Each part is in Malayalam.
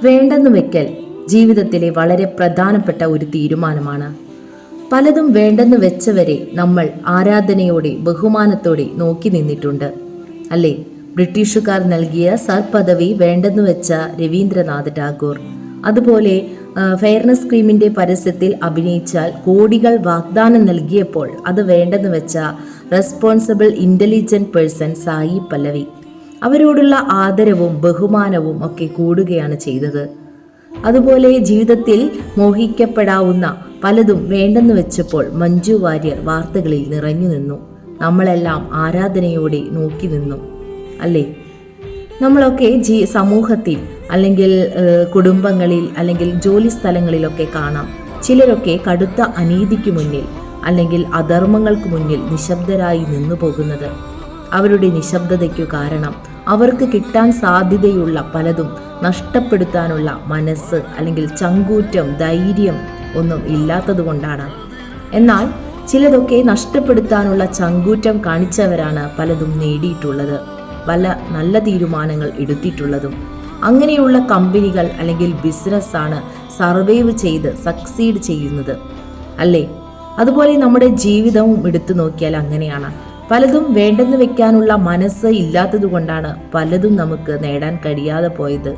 വേണ്ടെന്ന് വെക്കൽ ജീവിതത്തിലെ വളരെ പ്രധാനപ്പെട്ട ഒരു തീരുമാനമാണ്. പലതും വേണ്ടെന്ന് വെച്ചവരെ നമ്മൾ ആരാധനയോടെ ബഹുമാനത്തോടെ നോക്കി നിന്നിട്ടുണ്ട് അല്ലേ? ബ്രിട്ടീഷുകാർ നൽകിയ സർ പദവി വേണ്ടെന്ന് വെച്ച രവീന്ദ്രനാഥ് ടാഗോർ, അതുപോലെ ഫെയർനെസ് ക്രീമിന്റെ പരസ്യത്തിൽ അഭിനയിച്ചാൽ കോടികൾ വാഗ്ദാനം നൽകിയപ്പോൾ അത് വേണ്ടെന്ന് വെച്ച റെസ്പോൺസിബിൾ ഇന്റലിജന്റ് പേഴ്സൺ സായി പല്ലവി. അവരോടുള്ള ആദരവും ബഹുമാനവും ഒക്കെ കൂടുകയാണ് ചെയ്തത്. അതുപോലെ ജീവിതത്തിൽ മോഹിക്കപ്പെടാവുന്ന പലതും വേണ്ടെന്ന് വെച്ചപ്പോൾ മഞ്ജു വാര്യർ വാർത്തകളിൽ നിറഞ്ഞു നിന്നു. നമ്മളെല്ലാം ആരാധനയോടെ നോക്കി നിന്നു അല്ലേ? നമ്മളൊക്കെ സമൂഹത്തിൽ അല്ലെങ്കിൽ കുടുംബങ്ങളിൽ അല്ലെങ്കിൽ ജോലി സ്ഥലങ്ങളിലൊക്കെ കാണാം, ചിലരൊക്കെ കടുത്ത അനീതിക്ക് മുന്നിൽ അല്ലെങ്കിൽ അധർമ്മങ്ങൾക്ക് മുന്നിൽ നിശബ്ദരായി നിന്നു പോകുന്നത്. അവരുടെ നിശബ്ദതയ്ക്കു കാരണം അവർക്ക് കിട്ടാൻ സാധ്യതയുള്ള പലതും നഷ്ടപ്പെടുത്താനുള്ള മനസ്സ് അല്ലെങ്കിൽ ചങ്കൂറ്റം, ധൈര്യം ഒന്നും ഇല്ലാത്തതുകൊണ്ടാണ്. എന്നാൽ ചിലതൊക്കെ നഷ്ടപ്പെടുത്താനുള്ള ചങ്കൂറ്റം കാണിച്ചവരാണ് പലതും നേടിയിട്ടുള്ളത്, പല നല്ല തീരുമാനങ്ങൾ എടുത്തിട്ടുള്ളതും. അങ്ങനെയുള്ള കമ്പനികൾ അല്ലെങ്കിൽ ബിസിനസ്സാണ് സർവൈവ് ചെയ്ത് സക്സീഡ് ചെയ്യുന്നത് അല്ലേ? അതുപോലെ നമ്മുടെ ജീവിതവും എടുത്തു നോക്കിയാൽ അങ്ങനെയാണ്. പലതും വേണ്ടെന്ന് വെക്കാനുള്ള മനസ്സ് ഇല്ലാത്തത് കൊണ്ടാണ് പലതും നമുക്ക് നേടാൻ കഴിയാതെ പോയത്.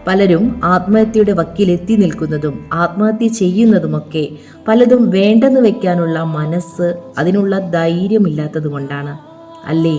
പലരും ആത്മഹത്യയുടെ വക്കിലെത്തി നിൽക്കുന്നതും ആത്മഹത്യ ചെയ്യുന്നതുമൊക്കെ പലതും വേണ്ടെന്ന് വെക്കാനുള്ള മനസ്സ്, അതിനുള്ള ധൈര്യമില്ലാത്തത് കൊണ്ടാണ് അല്ലേ?